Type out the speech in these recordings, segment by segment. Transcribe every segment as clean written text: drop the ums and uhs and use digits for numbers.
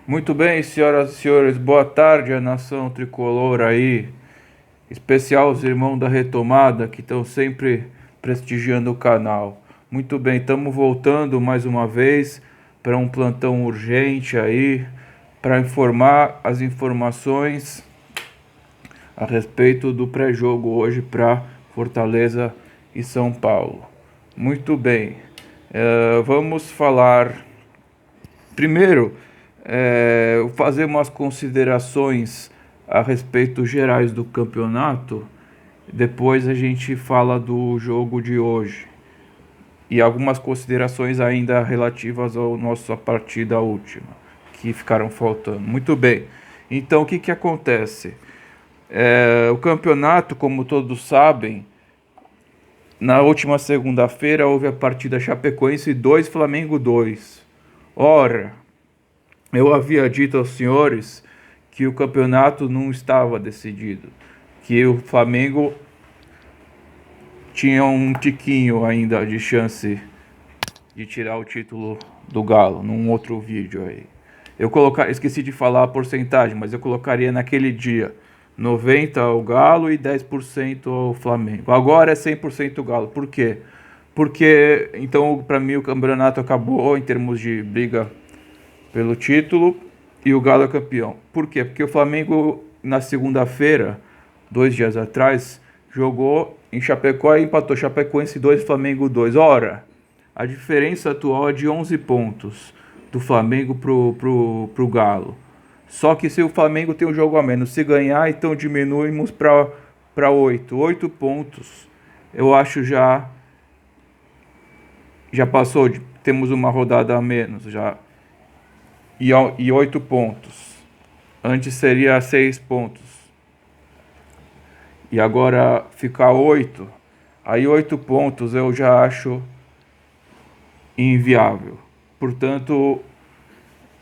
Muito bem, senhoras e senhores, boa tarde, a nação tricolor aí, especial os irmãos da retomada que estão sempre prestigiando o canal. Muito bem, estamos voltando mais uma vez para um plantão urgente aí, para informar as informações a respeito do pré-jogo hoje para Fortaleza e São Paulo. Muito bem, vamos falar. Primeiro, fazer umas considerações a respeito gerais do campeonato. Depois a gente fala do jogo de hoje. E algumas considerações ainda relativas à nossa partida última, que ficaram faltando. Muito bem. Então, o que, que acontece? O campeonato, como todos sabem, na última segunda-feira houve a partida Chapecoense 2, Flamengo 2. Ora, eu havia dito aos senhores que o campeonato não estava decidido, que o Flamengo tinha um tiquinho ainda de chance de tirar o título do Galo, num outro vídeo aí. Esqueci de falar a porcentagem, mas eu colocaria naquele dia 90 ao Galo e 10% ao Flamengo. Agora é 100% Galo. Por quê? Porque então para mim o campeonato acabou em termos de briga pelo título e o Galo é campeão. Por quê? Porque o Flamengo, na segunda-feira, 2 dias atrás, jogou em Chapecó e empatou Chapecoense 2, Flamengo 2. Ora, a diferença atual é de 11 pontos do Flamengo pro Galo. Só que se o Flamengo tem um jogo a menos, se ganhar, então diminuímos para 8. 8 pontos, eu acho já passou, temos uma rodada a menos já e 8 pontos. Antes seria 6 pontos. E agora ficar 8. Aí 8 pontos eu já acho inviável. Portanto,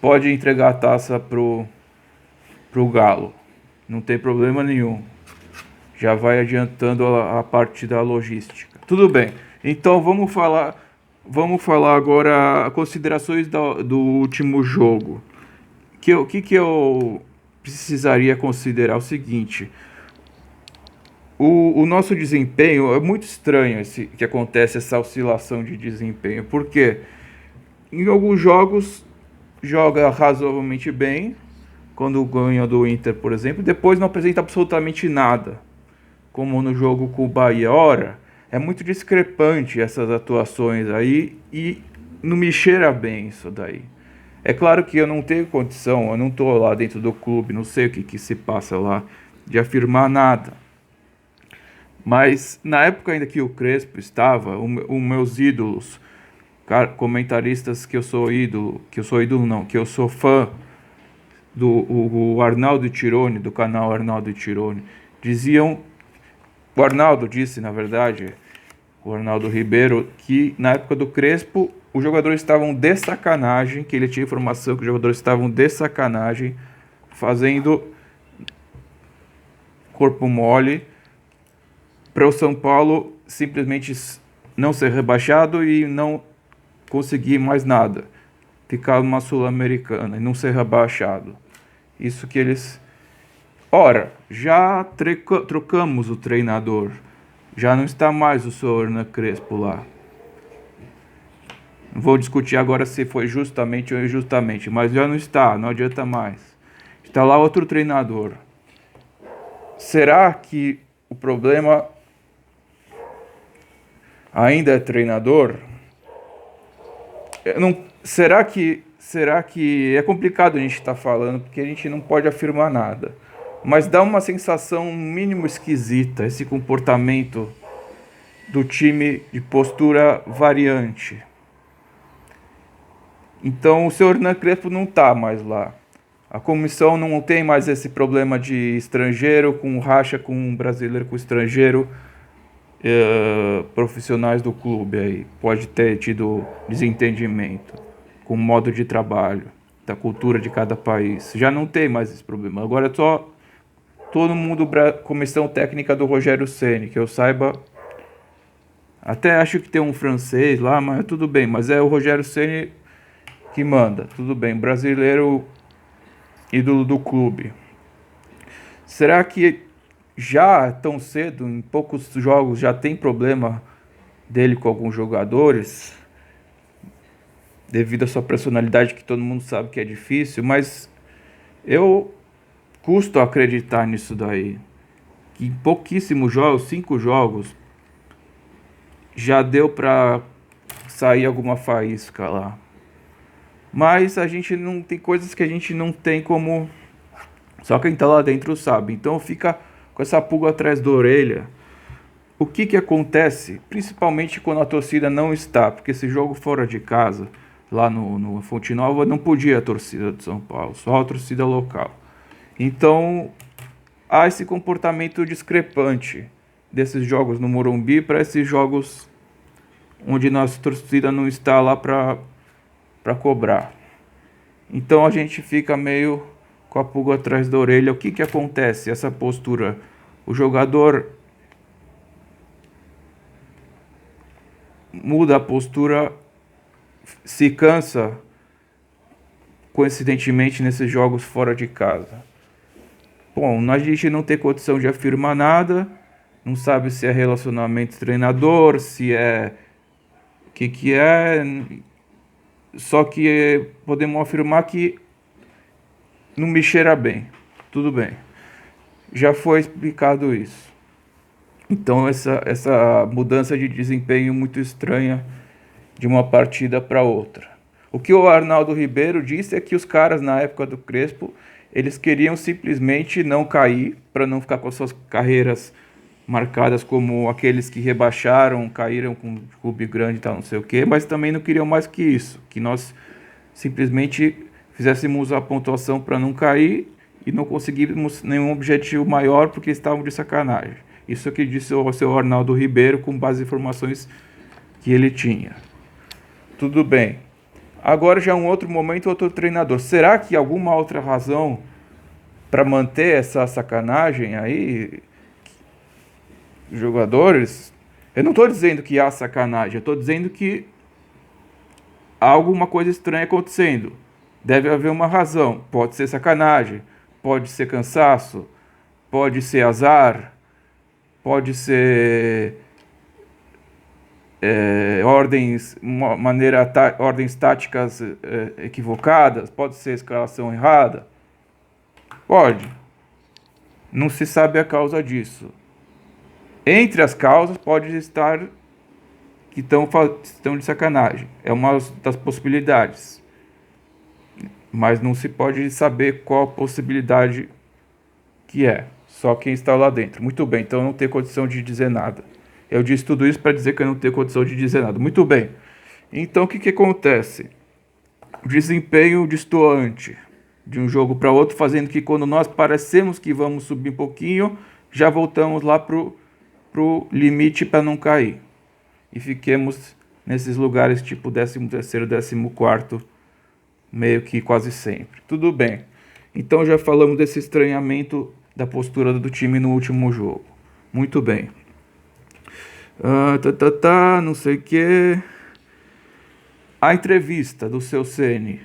pode entregar a taça pro Galo. Não tem problema nenhum. Já vai adiantando a parte da logística. Tudo bem. Então vamos falar agora considerações do último jogo. Que eu precisaria considerar o seguinte: o nosso desempenho é muito estranho que acontece essa oscilação de desempenho, porque em alguns jogos joga razoavelmente bem, quando ganha do Inter, por exemplo, depois não apresenta absolutamente nada, como no jogo com o Bahia. Ora, é muito discrepante essas atuações aí e não me cheira bem isso daí. É claro que eu não tenho condição, eu não estou lá dentro do clube, não sei o que se passa lá, de afirmar nada. Mas na época ainda que o Crespo estava, os meus ídolos, comentaristas que eu sou ídolo não, que eu sou fã do Arnaldo Tironi, do canal Arnaldo Tironi, diziam, o Arnaldo disse, na verdade, o Arnaldo Ribeiro, que na época do Crespo os jogadores estavam de sacanagem, que ele tinha informação que os jogadores estavam de sacanagem, fazendo corpo mole para o São Paulo simplesmente não ser rebaixado e não conseguir mais nada, ficar numa Sul-Americana e não ser rebaixado. Isso que eles... Ora, já trocamos o treinador, já não está mais o senhor Hernan Crespo lá. Não vou discutir agora se foi justamente ou injustamente, mas já não está, não adianta mais. Está lá outro treinador. Será que o problema ainda é treinador? Não, será que é complicado a gente estar falando, porque a gente não pode afirmar nada. Mas dá uma sensação no mínimo esquisita esse comportamento do time de postura variante. Então o senhor Hernan Crespo não está mais lá. A comissão não tem mais esse problema de estrangeiro com racha com um brasileiro com estrangeiro, profissionais do clube aí. Pode ter tido desentendimento com o modo de trabalho, da cultura de cada país. Já não tem mais esse problema. Agora é só todo mundo, comissão técnica do Rogério Ceni, que eu saiba. Até acho que tem um francês lá, mas tudo bem. Mas é o Rogério Ceni que manda. Tudo bem. Brasileiro ídolo do clube. Será que já tão cedo, em poucos jogos, já tem problema dele com alguns jogadores, devido à sua personalidade, que todo mundo sabe que é difícil, mas eu custo acreditar nisso daí. Que em pouquíssimos jogos, 5 jogos, já deu pra sair alguma faísca lá. Mas a gente não tem coisas que a gente não tem como. Só quem tá lá dentro sabe. Então fica com essa pulga atrás da orelha. O que que acontece? Principalmente quando a torcida não está. Porque esse jogo fora de casa, lá no Fonte Nova, não podia a torcida de São Paulo, só a torcida local. Então há esse comportamento discrepante desses jogos no Morumbi para esses jogos onde nossa torcida não está lá para cobrar. Então a gente fica meio com a pulga atrás da orelha. O que que acontece? Essa postura, o jogador muda a postura, se cansa, coincidentemente, nesses jogos fora de casa. Bom, a gente não tem condição de afirmar nada, não sabe se é relacionamento treinador, se é o que é, só que podemos afirmar que não me cheira bem. Tudo bem. Já foi explicado isso. Então essa mudança de desempenho muito estranha de uma partida para outra. O que o Arnaldo Ribeiro disse é que os caras na época do Crespo, eles queriam simplesmente não cair, para não ficar com as suas carreiras marcadas como aqueles que rebaixaram, caíram com um clube grande e tal, não sei o quê, mas também não queriam mais que isso, que nós simplesmente fizéssemos a pontuação para não cair e não conseguimos nenhum objetivo maior porque estavam de sacanagem. Isso é o que disse o seu Arnaldo Ribeiro com base em informações que ele tinha. Tudo bem. Agora já é um outro momento, outro treinador. Será que alguma outra razão para manter essa sacanagem aí, jogadores? Eu não estou dizendo que há sacanagem, eu estou dizendo que há alguma coisa estranha acontecendo. Deve haver uma razão. Pode ser sacanagem, pode ser cansaço, pode ser azar, pode ser ordens táticas equivocadas, pode ser escalação errada, pode. Não se sabe a causa disso. Entre as causas pode estar que estão de sacanagem. É uma das possibilidades. Mas não se pode saber qual a possibilidade que é. Só quem está lá dentro. Muito bem, então eu não tenho condição de dizer nada. Eu disse tudo isso para dizer que eu não tenho condição de dizer nada. Muito bem. Então o que acontece? O desempenho destoante de um jogo para outro, fazendo que quando nós parecemos que vamos subir um pouquinho, já voltamos lá pro limite para não cair. E fiquemos nesses lugares tipo 13º, 14º, meio que quase sempre. Tudo bem. Então já falamos desse estranhamento da postura do time no último jogo. Muito bem. Não sei o que. A entrevista do seu Ceni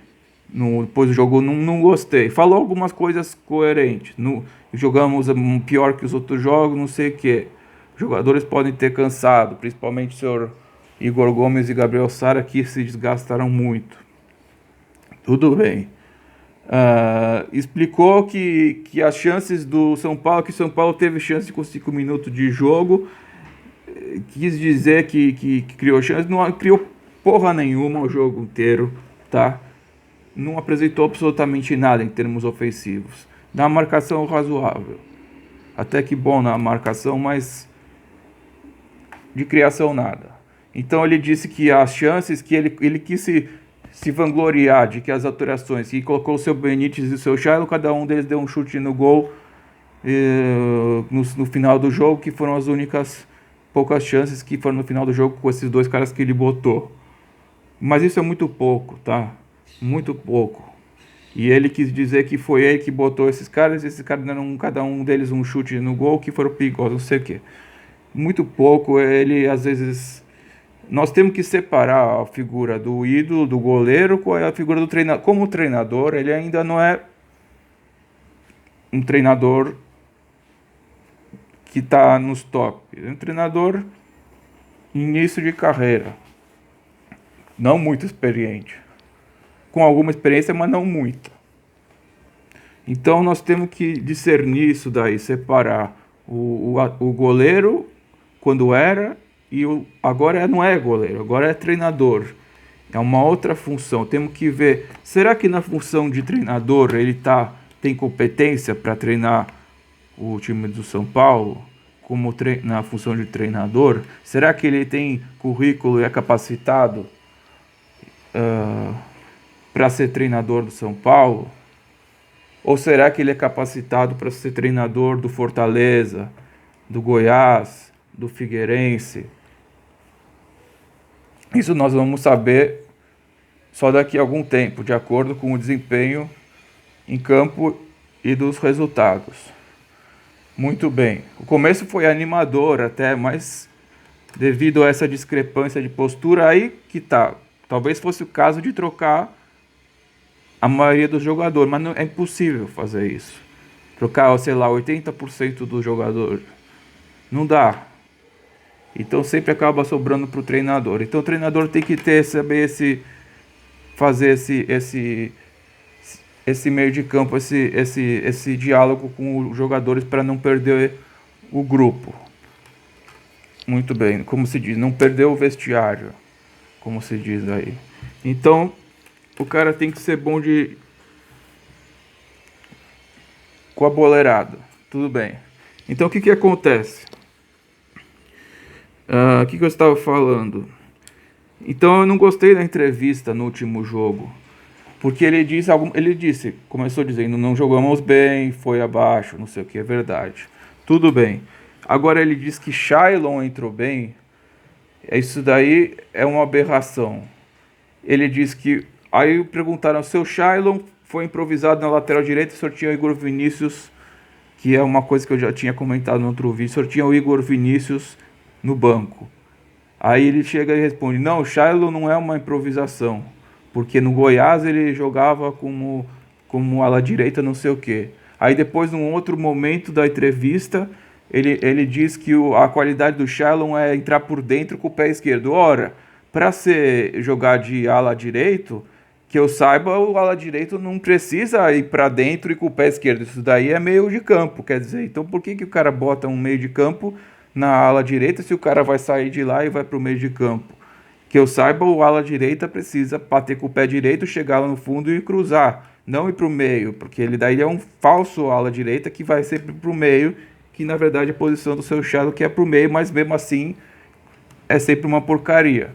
depois do jogo não gostei. Falou algumas coisas coerentes. Jogamos pior que os outros jogos, não sei o que. Jogadores podem ter cansado, principalmente o senhor Igor Gomes e Gabriel Sara, que se desgastaram muito. Tudo bem. Explicou que as chances do São Paulo, que o São Paulo teve chance com 5 minutos de jogo, quis dizer que criou chance, não criou porra nenhuma o jogo inteiro, tá? Não apresentou absolutamente nada em termos ofensivos. Na marcação razoável. Até que bom na marcação, mas de criação nada. Então ele disse que as chances, que ele quis se vangloriar de que as alterações, que colocou o seu Benítez e o seu Shailon, cada um deles deu um chute no gol no final do jogo, que foram as únicas poucas chances que foram no final do jogo com esses dois caras que ele botou. Mas isso é muito pouco, tá? Muito pouco. E ele quis dizer que foi ele que botou esses caras deram cada um deles um chute no gol que foram perigosos, não sei o quê. Muito pouco, ele às vezes... Nós temos que separar a figura do ídolo, do goleiro, com a figura do treinador. Como treinador, ele ainda não é um treinador que está nos top. É um treinador início de carreira, não muito experiente, com alguma experiência, mas não muita. Então nós temos que discernir isso daí, separar o goleiro quando era e agora não é goleiro, agora é treinador. É uma outra função. Temos que ver, será que na função de treinador ele tem competência para treinar o time do São Paulo? Como na função de treinador? Será que ele tem currículo e é capacitado para ser treinador do São Paulo? Ou será que ele é capacitado para ser treinador do Fortaleza, do Goiás, do Figueirense? Isso nós vamos saber só daqui a algum tempo, de acordo com o desempenho em campo e dos resultados. Muito bem. O começo foi animador até, mas devido a essa discrepância de postura aí que tá. Talvez fosse o caso de trocar a maioria dos jogadores, mas não, é impossível fazer isso. Trocar, sei lá, 80% dos jogadores. Não dá. Então sempre acaba sobrando para o treinador. Então o treinador tem que fazer esse meio de campo, esse diálogo com os jogadores para não perder o grupo. Muito bem, como se diz, não perder o vestiário, como se diz aí. Então o cara tem que ser bom com a boleirada. Tudo bem. Então o que acontece? O que eu estava falando? Então eu não gostei da entrevista no último jogo. Porque ele disse, começou dizendo, não jogamos bem, foi abaixo, não sei o que, é verdade. Tudo bem. Agora ele diz que Shailon entrou bem. Isso daí é uma aberração. Ele diz que... Aí perguntaram, seu Shailon foi improvisado na lateral direita, o senhor tinha o Igor Vinícius, que é uma coisa que eu já tinha comentado no outro vídeo, o senhor tinha o Igor Vinícius no banco. Aí ele chega e responde, não, o Shailon não é uma improvisação, porque no Goiás ele jogava como ala direita, não sei o quê. Aí depois, num outro momento da entrevista, ele diz que a qualidade do Shailon é entrar por dentro com o pé esquerdo. Ora, para jogar de ala direito, que eu saiba, o ala direito não precisa ir para dentro e com o pé esquerdo. Isso daí é meio de campo, quer dizer. Então por que o cara bota um meio de campo na ala direita se o cara vai sair de lá e vai para o meio de campo? Que eu saiba, o ala direita precisa bater com o pé direito, chegar lá no fundo e cruzar, não ir para o meio, porque ele daí é um falso ala direita que vai sempre para o meio, que na verdade é a posição do seu Shailon que é para o meio, mas mesmo assim é sempre uma porcaria.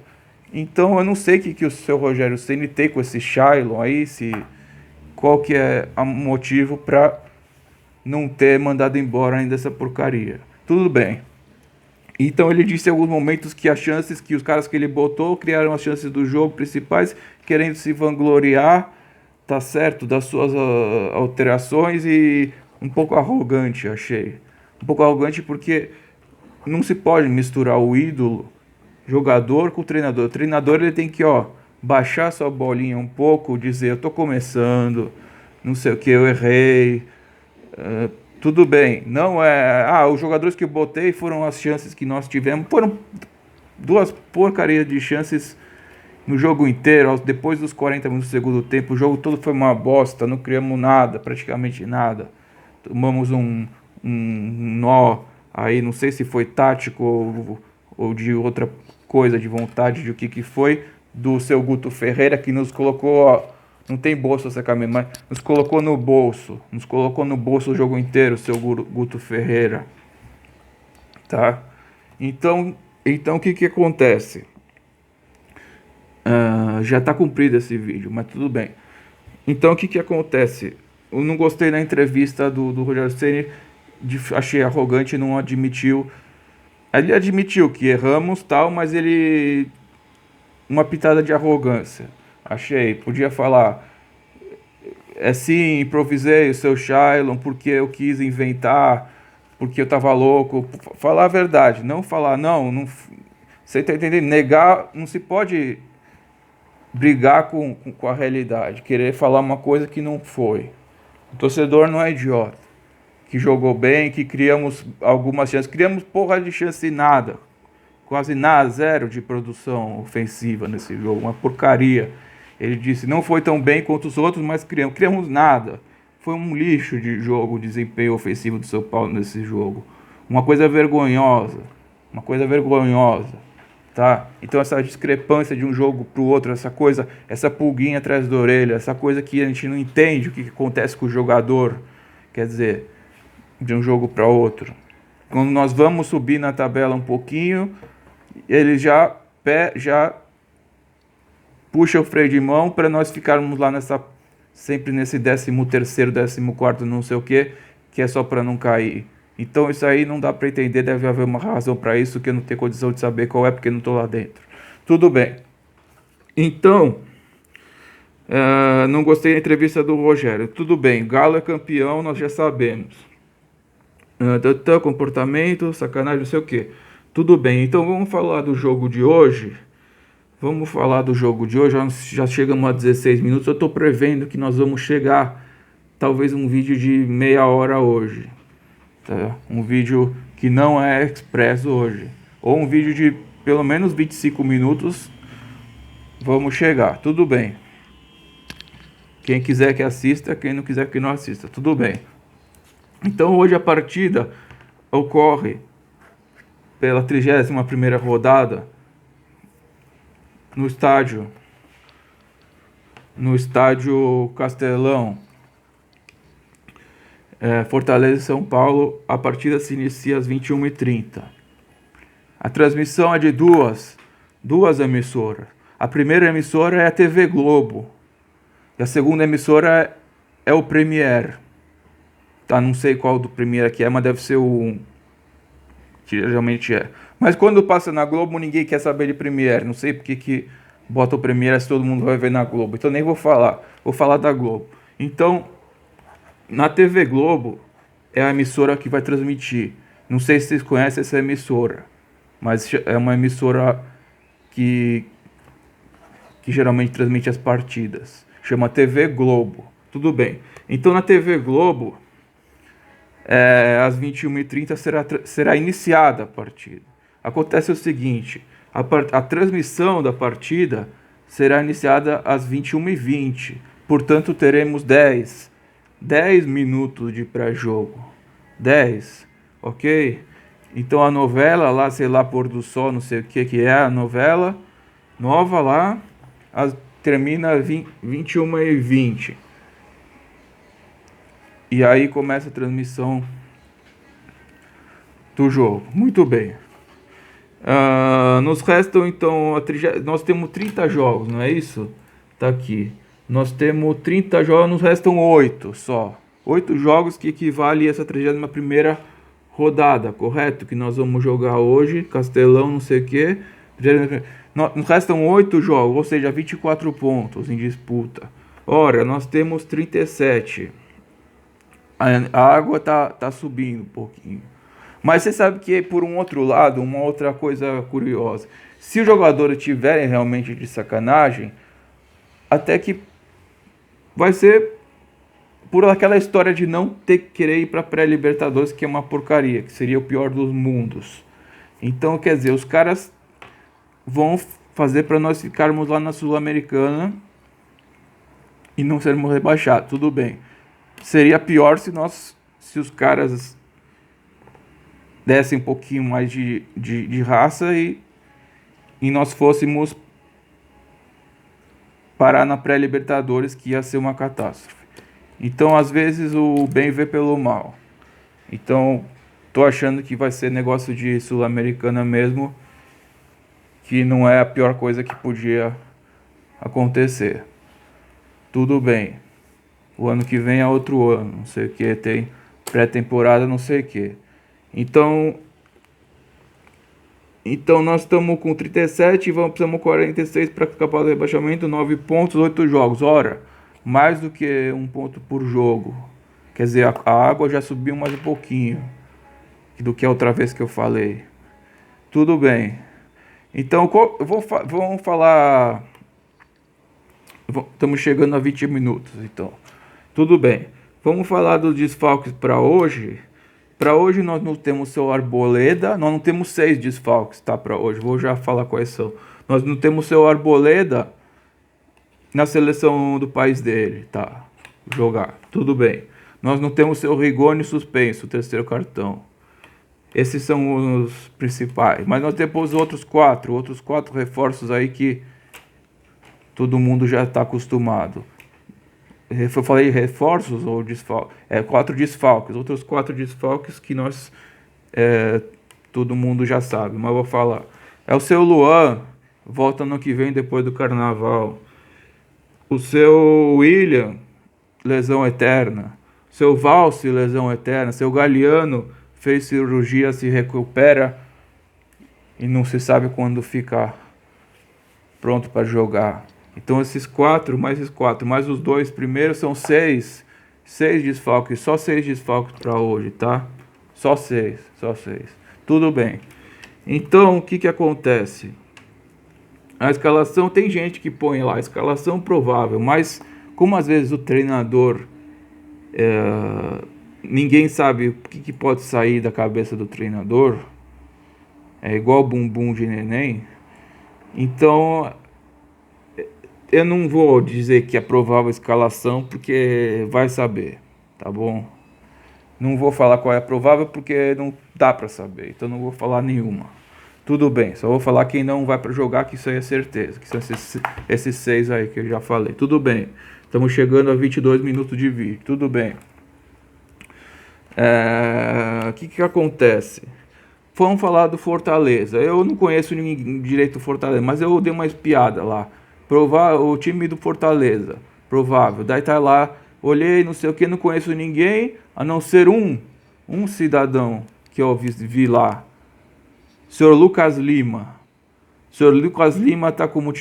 Então eu não sei o que o seu Rogério Ceni tem com esse Shailon aí, qual que é o motivo para não ter mandado embora ainda essa porcaria. Tudo bem. Então ele disse em alguns momentos que as chances que os caras que ele botou criaram as chances do jogo principais, querendo se vangloriar, tá certo, das suas alterações, e um pouco arrogante, achei. Um pouco arrogante porque não se pode misturar o ídolo, jogador, com o treinador. O treinador ele tem que, baixar sua bolinha um pouco, dizer, eu tô começando, não sei o que, eu errei, tudo bem, não é... os jogadores que eu botei foram as chances que nós tivemos. Foram duas porcarias de chances no jogo inteiro. Depois dos 40 minutos do segundo tempo, o jogo todo foi uma bosta. Não criamos nada, praticamente nada. Tomamos um nó aí, não sei se foi tático ou de outra coisa, de vontade, de o que foi, do seu Guto Ferreira, que nos colocou... Não tem bolso essa camisa, mas nos colocou no bolso. Nos colocou no bolso o jogo inteiro, seu Guto Ferreira. Tá? Então o que acontece? Já está cumprido esse vídeo, mas tudo bem. Então o que acontece? Eu não gostei da entrevista do Rogério Ceni, achei arrogante, não admitiu. Ele admitiu que erramos, tal, mas ele... Uma pitada de arrogância. Achei, podia falar, sim, improvisei o seu Shailon porque eu quis inventar, porque eu tava louco. Falar a verdade, não falar, não, você tá entendendo? Negar, não se pode brigar com a realidade, querer falar uma coisa que não foi. O torcedor não é idiota. que jogou bem, que criamos algumas chances. Criamos porra de chance nada. Quase nada, zero de produção ofensiva nesse jogo. Uma porcaria. Ele disse, não foi tão bem quanto os outros, mas criamos nada. Foi um lixo de jogo, o desempenho ofensivo do São Paulo nesse jogo. Uma coisa vergonhosa. Uma coisa vergonhosa. Tá? Então essa discrepância de um jogo pro outro, essa coisa, essa pulguinha atrás da orelha, essa coisa que a gente não entende o que acontece com o jogador, quer dizer, de um jogo para outro. Quando nós vamos subir na tabela um pouquinho, ele já puxa o freio de mão para nós ficarmos lá sempre nesse 13º, 14º, não sei o que é só para não cair. Então isso aí não dá para entender, deve haver uma razão para isso que eu não tenho condição de saber qual é, porque não estou lá dentro. Tudo bem. Então, não gostei da entrevista do Rogério. Tudo bem, Galo é campeão, nós já sabemos. Comportamento, sacanagem, não sei o que. Tudo bem, então vamos falar do jogo de hoje. Já chegamos a 16 minutos. Eu estou prevendo que nós vamos chegar, talvez um vídeo de meia hora hoje. Tá? Um vídeo que não é expresso hoje. Ou um vídeo de pelo menos 25 minutos. Vamos chegar, tudo bem. Quem quiser que assista, quem não quiser que não assista, tudo bem. Então hoje a partida ocorre pela 31ª rodada no estádio Castelão, Fortaleza e São Paulo. A partida se inicia às 21h30. A transmissão é de duas emissoras. A primeira emissora é a TV Globo e a segunda emissora é o Premiere. Tá, não sei qual do Premiere que é, mas deve ser o que geralmente é. Mas quando passa na Globo, ninguém quer saber de Premiere. Não sei porque que bota o Premiere se todo mundo vai ver na Globo. Então nem vou falar. Vou falar da Globo. Então, na TV Globo é a emissora que vai transmitir. Não sei se vocês conhecem essa emissora, mas é uma emissora que geralmente transmite as partidas. Chama TV Globo. Tudo bem. Então na TV Globo, às 21h30 será iniciada a partida. Acontece o seguinte, a transmissão da partida será iniciada às 21h20. Portanto, teremos 10 minutos de pré-jogo. 10, ok? Então a novela lá, sei lá, Pôr do Sol, não sei o que é a novela nova lá, termina às 21h20. E aí começa a transmissão do jogo. Muito bem. Nos restam então, nós temos 30 jogos, não é isso? Tá aqui. Nós temos 30 jogos, nos restam 8 só. 8 jogos que equivale a essa 31ª rodada, correto? Que nós vamos jogar hoje, Castelão, não sei o que. Nos restam 8 jogos, ou seja, 24 pontos em disputa. Ora, nós temos 37. A água tá subindo um pouquinho. Mas você sabe que, por um outro lado, uma outra coisa curiosa. Se os jogadores tiverem realmente de sacanagem, até que vai ser por aquela história de não ter que querer ir para pré-Libertadores, que é uma porcaria, que seria o pior dos mundos. Então, quer dizer, os caras vão fazer para nós ficarmos lá na Sul-Americana e não sermos rebaixados. Tudo bem. Seria pior se os caras dessem um pouquinho mais de raça e nós fôssemos parar na pré-Libertadores, que ia ser uma catástrofe. Então, às vezes, o bem vê pelo mal. Então, tô achando que vai ser negócio de Sul-Americana mesmo, que não é a pior coisa que podia acontecer. Tudo bem. O ano que vem é outro ano, não sei o que, tem pré-temporada, não sei o que. Então nós estamos com 37 e precisamos 46 para escapar do rebaixamento, 9 pontos, 8 jogos. Ora, mais do que 1 ponto por jogo. Quer dizer, a água já subiu mais um pouquinho do que a outra vez que eu falei. Tudo bem. Então, vamos falar... Estamos chegando a 20 minutos, então. Tudo bem. Vamos falar dos desfalques para hoje. Para hoje nós não temos seu Arboleda, nós não temos 6 desfalques, tá? Para hoje, vou já falar quais são. Nós não temos seu Arboleda na seleção do país dele, tá? Jogar, tudo bem. Nós não temos seu Rigoni suspenso, o terceiro cartão. Esses são os principais. Mas nós temos outros quatro reforços aí que todo mundo já está acostumado. Eu falei reforços ou desfalques? 4 desfalques. Outros 4 desfalques que nós todo mundo já sabe, mas eu vou falar. É o seu Luan, volta no que vem depois do carnaval. O seu William, lesão eterna. Seu Valse, lesão eterna. Seu Galeano fez cirurgia, se recupera e não se sabe quando fica pronto para jogar. Então esses 4, mais os 2 primeiros são 6 desfalques, só 6 desfalques para hoje, tá? Só 6. Tudo bem. Então o que acontece? A escalação, tem gente que põe lá, escalação provável, mas como às vezes o treinador, ninguém sabe o que pode sair da cabeça do treinador, é igual bumbum de neném, então eu não vou dizer que é provável a escalação, porque vai saber, tá bom? Não vou falar qual é a provável, porque não dá pra saber, então não vou falar nenhuma. Tudo bem, só vou falar quem não vai pra jogar, que isso aí é certeza, que são esses 6 aí que eu já falei. Tudo bem, estamos chegando a 22 minutos de vídeo, tudo bem. O que acontece? Vamos falar do Fortaleza. Eu não conheço ninguém direito do Fortaleza, mas eu dei uma espiada lá. O time do Fortaleza, provável. Daí tá lá, olhei, não sei o que, não conheço ninguém, a não ser um cidadão que eu vi lá. Senhor Lucas Lima. Senhor Lucas Lima está como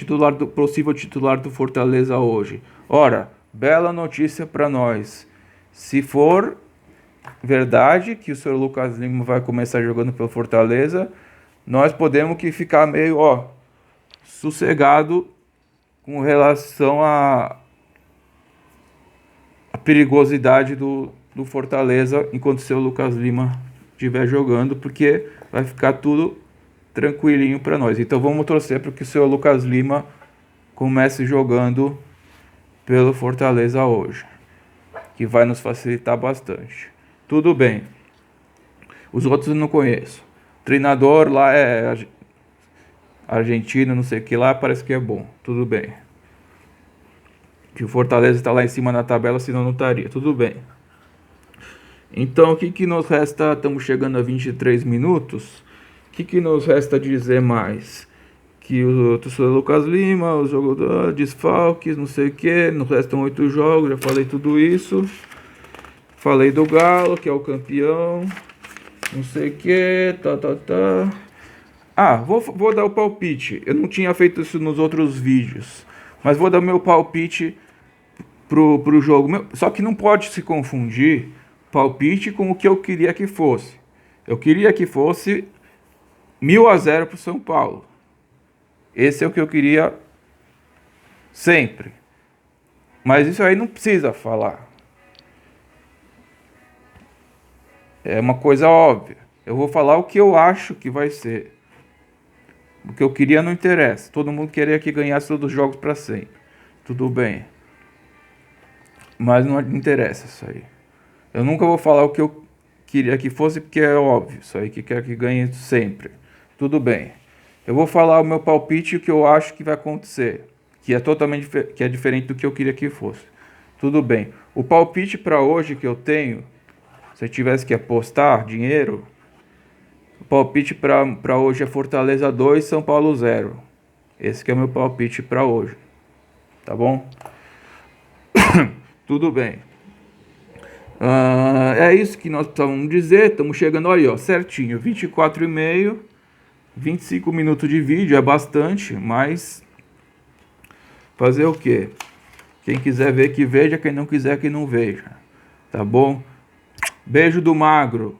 possível titular do Fortaleza hoje. Ora, bela notícia para nós. Se for verdade que o Senhor Lucas Lima vai começar jogando pelo Fortaleza, nós podemos que ficar meio, sossegado com relação à perigosidade do Fortaleza enquanto o Senhor Lucas Lima estiver jogando, porque vai ficar tudo tranquilinho para nós. Então vamos torcer para que o Senhor Lucas Lima comece jogando pelo Fortaleza hoje, que vai nos facilitar bastante. Tudo bem. Os outros eu não conheço. O treinador lá é argentino, não sei o que lá, parece que é bom. Tudo bem. Que o Fortaleza está lá em cima na tabela, senão não estaria. Tudo bem. Então, o que nos resta? Estamos chegando a 23 minutos. O que nos resta dizer mais? Que o torcedor Lucas Lima, os jogadores, desfalques, não sei o que. Nos restam 8 jogos, já falei tudo isso. Falei do Galo, que é o campeão. Não sei o que. Vou dar o palpite. Eu não tinha feito isso nos outros vídeos. Mas vou dar meu palpite pro jogo. Só que não pode se confundir palpite com o que eu queria que fosse. Eu queria que fosse 1.000-0 pro São Paulo. Esse é o que eu queria sempre. Mas isso aí não precisa falar. É uma coisa óbvia. Eu vou falar o que eu acho que vai ser. O que eu queria não interessa. Todo mundo queria que ganhasse todos os jogos para sempre. Tudo bem. Mas não interessa isso aí. Eu nunca vou falar o que eu queria que fosse, porque é óbvio. Isso aí que quer que ganhe sempre. Tudo bem. Eu vou falar o meu palpite e o que eu acho que vai acontecer. Que é totalmente diferente do que eu queria que fosse. Tudo bem. O palpite para hoje que eu tenho, se eu tivesse que apostar dinheiro, o palpite para hoje é Fortaleza 2, São Paulo 0. Esse que é o meu palpite para hoje. Tá bom? Tudo bem. É isso que nós precisamos dizer. Estamos chegando aí, certinho. 24,5. 25 minutos de vídeo. É bastante, mas fazer o quê? Quem quiser ver, que veja. Quem não quiser, que não veja. Tá bom? Beijo do Magro.